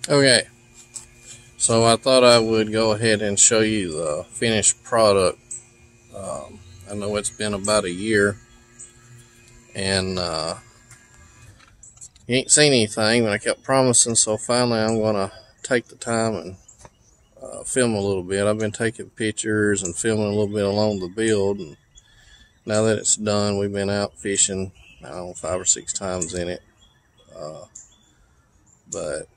Okay, so I thought I would go ahead and show you the finished product. I know it's been about a year, and you ain't seen anything, but I kept promising, so finally I'm going to take the time and film a little bit. I've been taking pictures and filming a little bit along the build, and now that it's done, we've been out fishing, I don't know, 5 or 6 times in it. But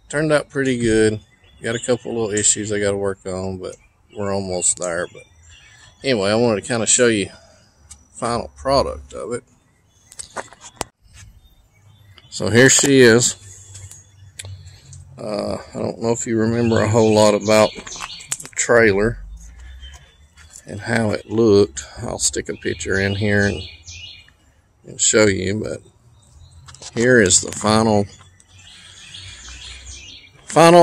turned out pretty good. Got a couple little issues I got to work on, but we're almost there. But anyway, I wanted to kind of show you the final product of it. So here she is. I don't know if you remember a whole lot about the trailer and how it looked. I'll stick a picture in here and show you, but here is the final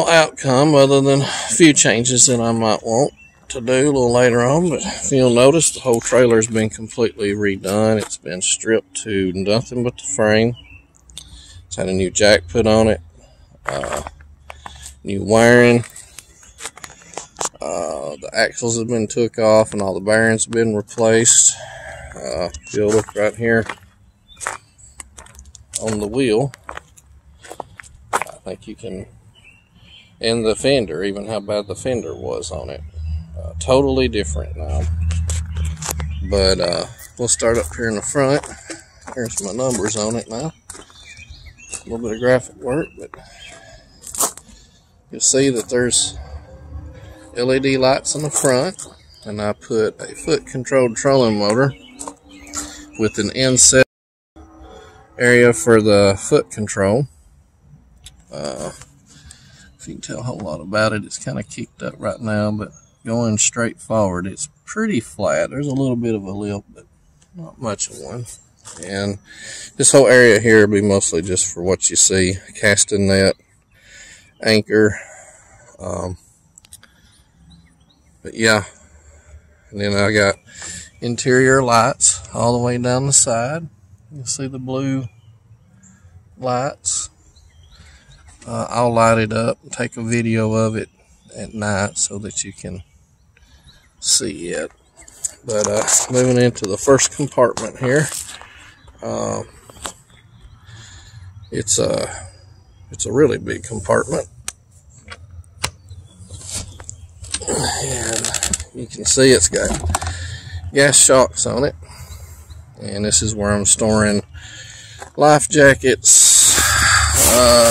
outcome, other than a few changes that I might want to do a little later on. But if you'll notice, the whole trailer has been completely redone. It's been stripped to nothing but the frame. It's had a new jack put on it, new wiring. The axles have been took off and all the bearings have been replaced. If you'll look right here on the wheel, I think you can, and the fender, even how bad the fender was on it. Totally different now. But we'll start up here in the front. Here's my numbers on it now. A little bit of graphic work, but you'll see that there's LED lights in the front, and I put a foot controlled trolling motor with an inset area for the foot control. If you can tell a whole lot about it, it's kind of kicked up right now, but going straight forward, it's pretty flat. There's a little bit of a lip, but not much of one. And this whole area here will be mostly just for what you see: casting net, anchor. But yeah, and then I got interior lights all the way down the side. You'll see the blue lights. I'll light it up and take a video of it at night so that you can see it. But moving into the first compartment here, it's a really big compartment, and you can see it's got gas shocks on it, and this is where I'm storing life jackets,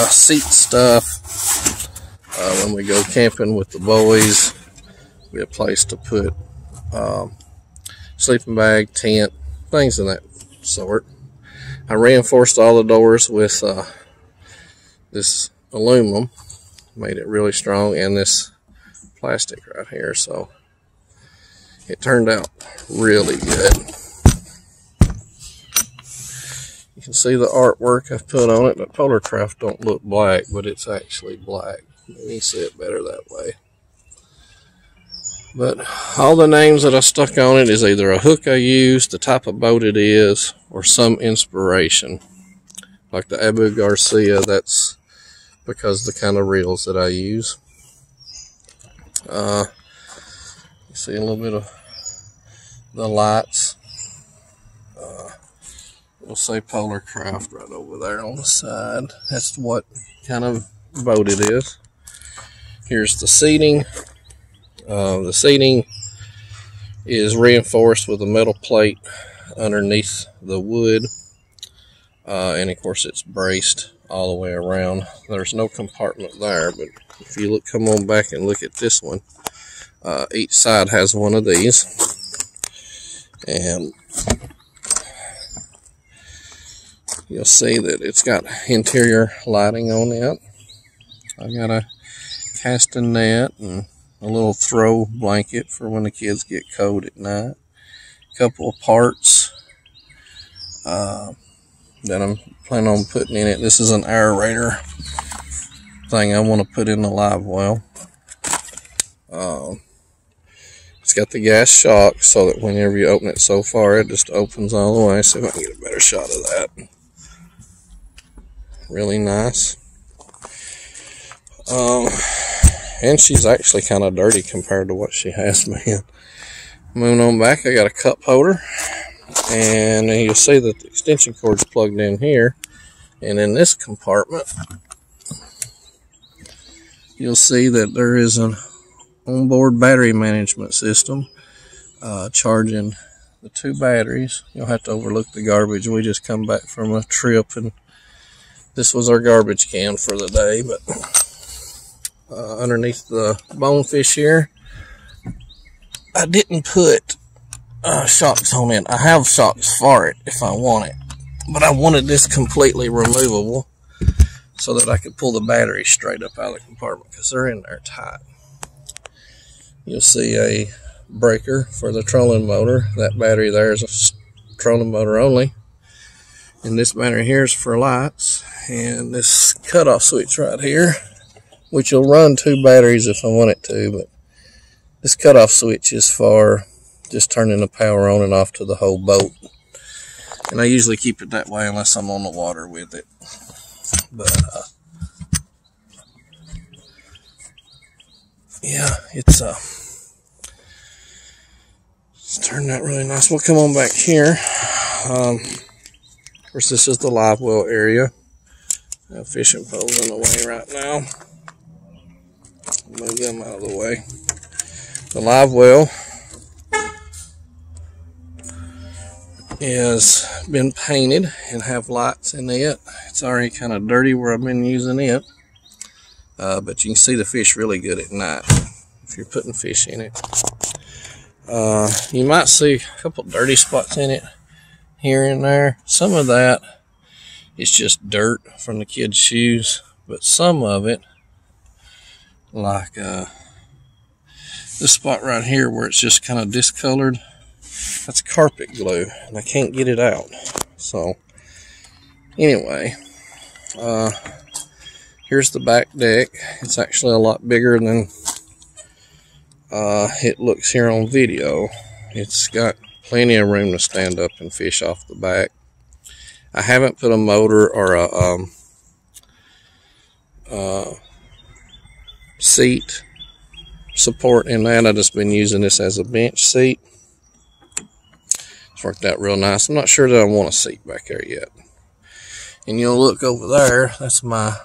seat stuff. When we go camping with the boys, be a place to put sleeping bag, tent, things of that sort. I reinforced all the doors with this aluminum, made it really strong, and this plastic right here, so it turned out really good. You can see the artwork I've put on it. The Polarcraft don't look black, but it's actually black. You see it better that way. But all the names that I stuck on it is either a hook I used, the type of boat it is, or some inspiration. Like the Abu Garcia, that's because the kind of reels that I use. You see a little bit of the lights. We'll say Polarcraft right over there on the side. That's what kind of boat it is. Here's the seating. The seating is reinforced with a metal plate underneath the wood, and of course it's braced all the way around. There's no compartment there, but if you come on back and look at this one, each side has one of these, and you'll see that it's got interior lighting on it. I got a casting net and a little throw blanket for when the kids get cold at night. A couple of parts that I'm planning on putting in it. This is an aerator thing I want to put in the live well. It's got the gas shock so that whenever you open it so far, it just opens all the way. See if I can get a better shot of that. Really nice. And she's actually kind of dirty compared to what she has been. Moving on back, I got a cup holder, and you'll see that the extension cord's plugged in here. And in this compartment, you'll see that there is an onboard battery management system charging the 2 batteries. You'll have to overlook the garbage. We just come back from a trip, and this was our garbage can for the day. But underneath the bonefish here, I didn't put shocks on it. I have shocks for it if I want it, but I wanted this completely removable so that I could pull the battery straight up out of the compartment because they're in there tight. You'll see a breaker for the trolling motor. That battery there is a trolling motor only, and this battery here is for lights, and this cutoff switch right here, which will run 2 batteries if I want it to, but this cutoff switch is for just turning the power on and off to the whole boat, and I usually keep it that way unless I'm on the water with it. But yeah, it's turned out really nice. We'll come on back here. Of course, this is the live well area. Fishing poles in the way right now. Move them out of the way. The live well has been painted and have lights in it. It's already kind of dirty where I've been using it, but you can see the fish really good at night if you're putting fish in it. You might see a couple dirty spots in it here and there. Some of that is just dirt from the kids' shoes, but some of it, like this spot right here where it's just kind of discolored, that's carpet glue, and I can't get it out. So anyway, here's the back deck. It's actually a lot bigger than it looks here on video. It's got plenty of room to stand up and fish off the back. I haven't put a motor or a seat support in that. I've just been using this as a bench seat. It's worked out real nice. I'm not sure that I want a seat back there yet. And you'll look over there, that's my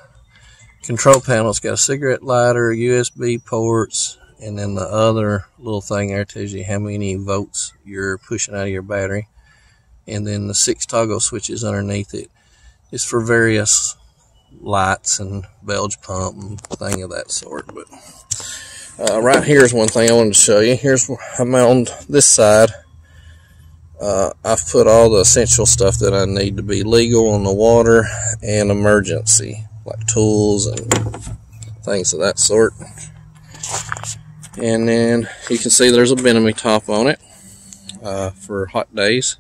control panel. It's got a cigarette lighter, USB ports, and then the other little thing there tells you how many volts you're pushing out of your battery. And then the 6 toggle switches underneath it is for various lights and bilge pump and thing of that sort. But right here is one thing I wanted to show you. Here's where I'm on this side. I've put all the essential stuff that I need to be legal on the water and emergency, like tools and things of that sort. And then you can see there's a Benemy top on it for hot days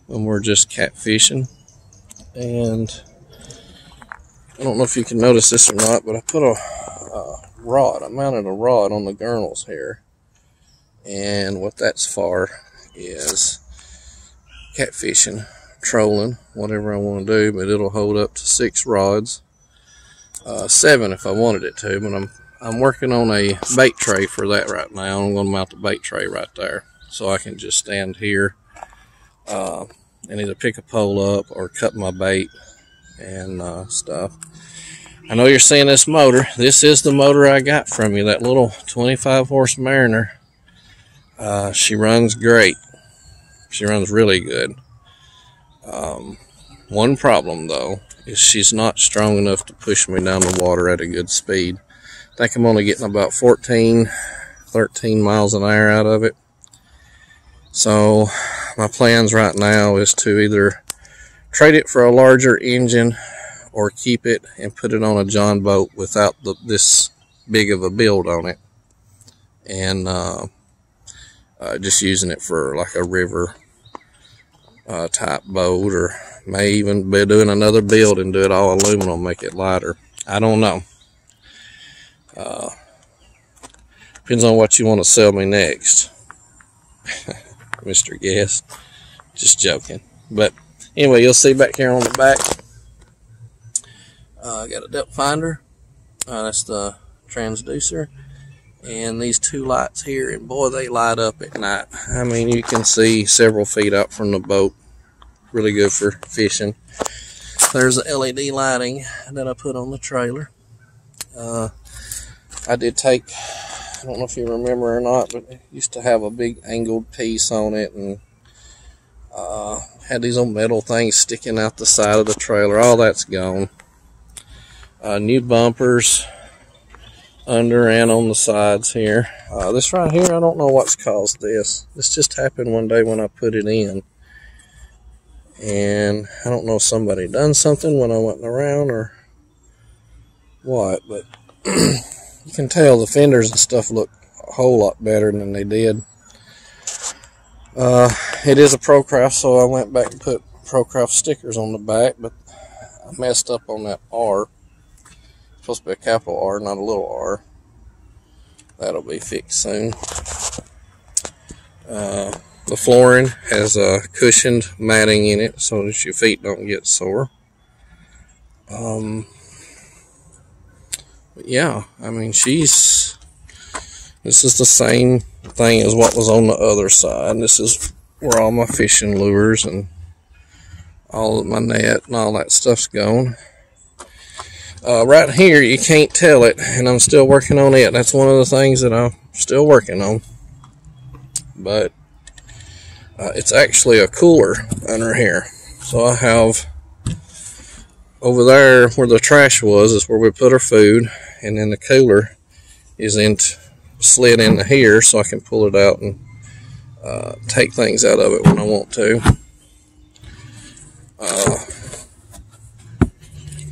when we're just catfishing. And I don't know if you can notice this or not, but I put a rod. I mounted a rod on the gurnals here, and what that's for is catfishing, trolling, whatever I want to do. But it'll hold up to 6 rods, 7 if I wanted it to. But I'm working on a bait tray for that right now. I'm going to mount the bait tray right there, so I can just stand here and either pick a pole up or cut my bait and stuff. I know you're seeing this motor. This is the motor I got from you, that little 25 horse Mariner. She runs great. She runs really good. One problem though is she's not strong enough to push me down the water at a good speed. I think I'm only getting about 13 miles an hour out of it. So my plans right now is to either trade it for a larger engine or keep it and put it on a John boat without this big of a build on it, and just using it for like a river type boat, or may even be doing another build and do it all aluminum, make it lighter. I don't know. Depends on what you want to sell me next. Mr. Guest. Just joking. But anyway, you'll see back here on the back, I got a depth finder. That's the transducer. And these two lights here, and boy, they light up at night. I mean, you can see several feet out from the boat. Really good for fishing. There's the LED lighting that I put on the trailer. I did take, I don't know if you remember or not, but it used to have a big angled piece on it, and had these old metal things sticking out the side of the trailer. All that's gone. New bumpers under and on the sides here. This right here, I don't know what's caused this. This just happened one day when I put it in. And I don't know if somebody done something when I wasn't around or what, but you can tell the fenders and stuff look a whole lot better than they did. It is a ProCraft, so I went back and put ProCraft stickers on the back, but I messed up on that R. It's supposed to be a capital R, not a little r. That'll be fixed soon. The flooring has cushioned matting in it so that your feet don't get sore. But yeah, I mean, this is the same thing as what was on the other side. This is where all my fishing lures and all of my net and all that stuff's gone. Right here, you can't tell it, and I'm still working on it. That's one of the things that I'm still working on. But it's actually a cooler under here. So I have over there where the trash was is where we put our food, and then the cooler is slid into here so I can pull it out and take things out of it when I want to.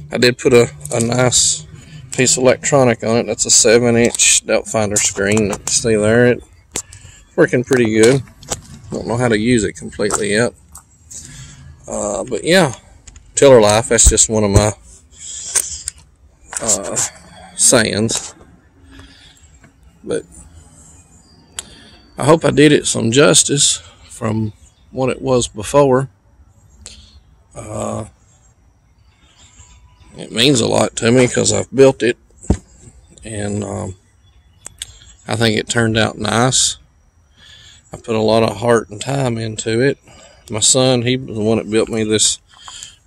I did put a nice piece of electronic on it. That's a 7-inch depth finder screen. See there, it's working pretty good. Don't know how to use it completely yet. But yeah, tiller life, that's just one of my sayings. But I hope I did it some justice from what it was before. It means a lot to me because I've built it, and I think it turned out nice. I put a lot of heart and time into it. My son, he was the one that built me this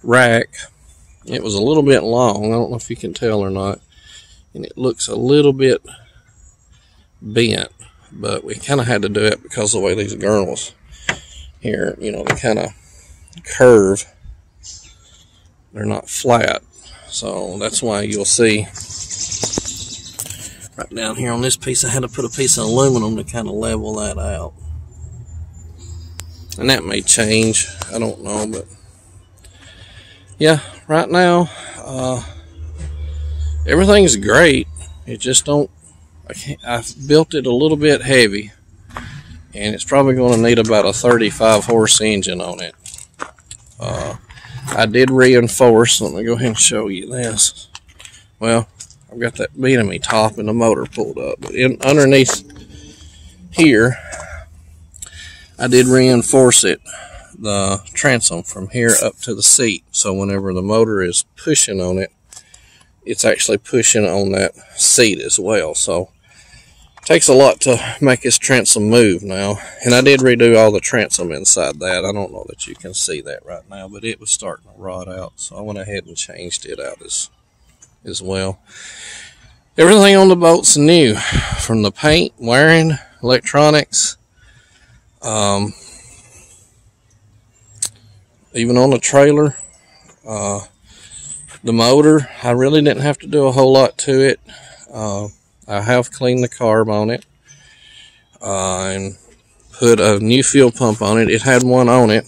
rack. It was a little bit long. I don't know if you can tell or not. And it looks a little bit bent. But we kind of had to do it because of the way these gurnals here, you know, they kind of curve. They're not flat. So that's why you'll see right down here on this piece, I had to put a piece of aluminum to kind of level that out. And that may change, I don't know, but yeah, right now everything's great. It just I've built it a little bit heavy, and it's probably going to need about a 35 horse engine on it. I did reinforce. Let me go ahead and show you this. Well, I've got that Benamy top and the motor pulled up, but underneath here I did reinforce it, the transom from here up to the seat, so whenever the motor is pushing on it, it's actually pushing on that seat as well. So it takes a lot to make this transom move now, and I did redo all the transom inside that. I don't know that you can see that right now, but it was starting to rot out, so I went ahead and changed it out as well. Everything on the boat's new, from the paint, wiring, electronics, even on the trailer. The motor, I really didn't have to do a whole lot to it. I have cleaned the carb on it and put a new fuel pump on it. It had one on it,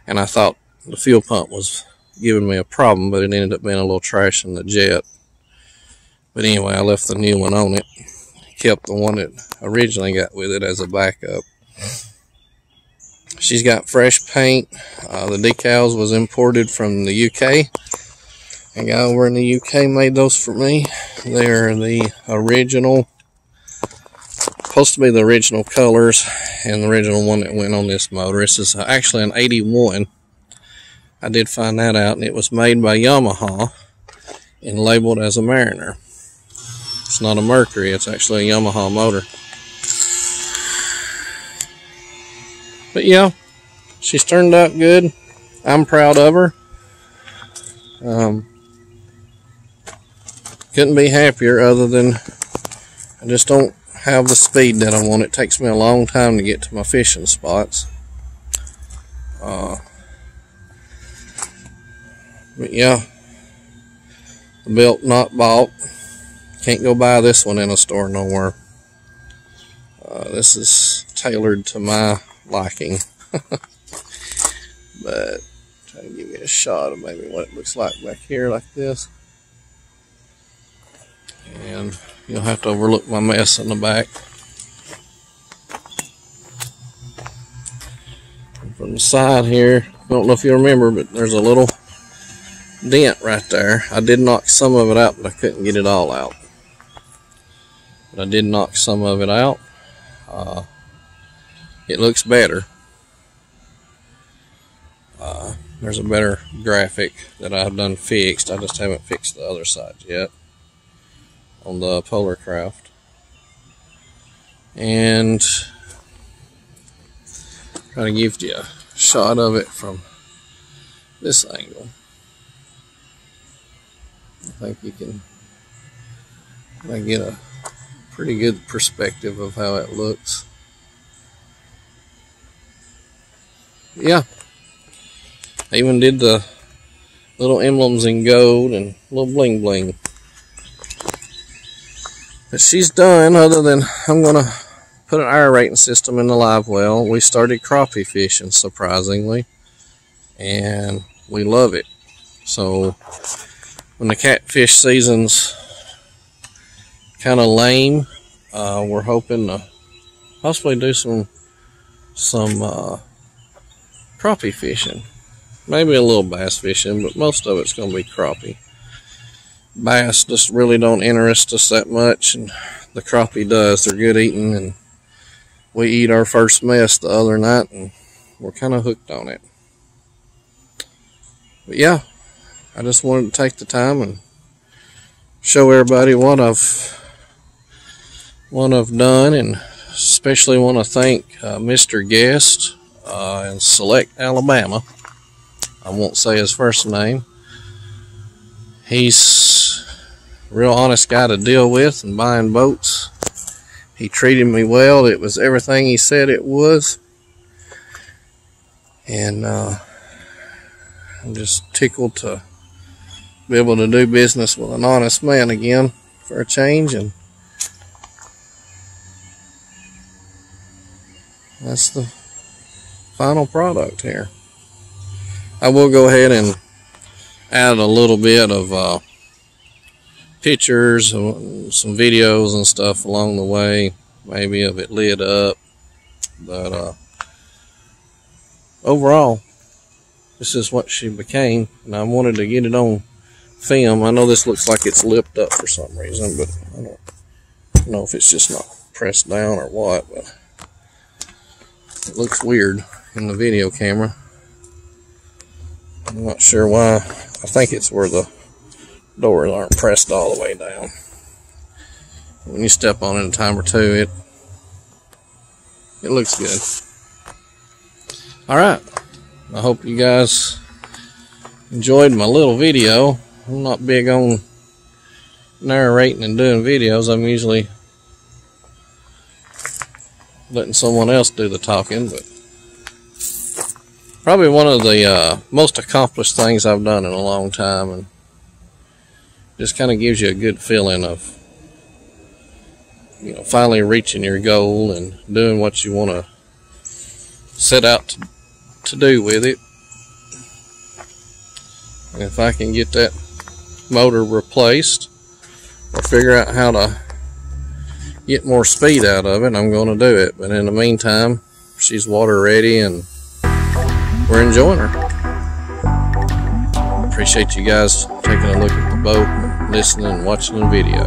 and I thought the fuel pump was giving me a problem, but it ended up being a little trash in the jet. But anyway, I left the new one on it. Kept the one that originally got with it as a backup. She's got fresh paint. The decals was imported from the UK. A guy over in the UK made those for me. They're the original, supposed to be the original colors, and the original one that went on this motor. This is actually an 81. I did find that out, and it was made by Yamaha and labeled as a Mariner. It's not a Mercury, it's actually a Yamaha motor. But yeah, she's turned out good. I'm proud of her. Couldn't be happier, other than I just don't have the speed that I want. It takes me a long time to get to my fishing spots. But yeah, the belt not bought. Can't go buy this one in a store nowhere. This is tailored to my liking. But try to give you a shot of maybe what it looks like back here, like this. And you'll have to overlook my mess in the back. And from the side here, I don't know if you remember, but there's a little dent right there. I did knock some of it out, but I couldn't get it all out. But I did knock some of it out. It looks better. There's a better graphic that I've done fixed. I just haven't fixed the other side yet on the Polar Craft. And try to give you a shot of it from this angle. I think you can get a pretty good perspective of how it looks. Yeah, I even did the little emblems in gold and little bling bling. But she's done, other than I'm gonna put an aerating system in the live well. We started crappie fishing, surprisingly, and we love it. So when the catfish season's kind of lame, we're hoping to possibly do some crappie fishing. Maybe a little bass fishing, but most of it's going to be crappie. Bass just really don't interest us that much, and the crappie does. They're good eating, and we eat our first mess the other night, and we're kind of hooked on it. But yeah, I just wanted to take the time and show everybody what I've done, and especially want to thank Mr. Guest in Select, Alabama. I won't say his first name. He's a real honest guy to deal with and buying boats. He treated me well. It was everything he said it was. And I'm just tickled to be able to do business with an honest man again for a change. And that's the final product here. I will go ahead and add a little bit of pictures, some videos and stuff along the way, maybe of it lit up. But overall, this is what she became, and I wanted to get it on film. I know this looks like it's lipped up for some reason, but I don't know if it's just not pressed down or what, but it looks weird in the video camera. I'm not sure why. I think it's where the doors aren't pressed all the way down. When you step on it a time or two, it looks good. Alright, I hope you guys enjoyed my little video. I'm not big on narrating and doing videos. I'm usually letting someone else do the talking, but probably one of the most accomplished things I've done in a long time, and just kind of gives you a good feeling of, you know, finally reaching your goal and doing what you want to set out to do with it. And if I can get that motor replaced or figure out how to get more speed out of it, I'm going to do it. But in the meantime, she's water ready and we're enjoying her. Appreciate you guys taking a look at the boat, listening and watching the video.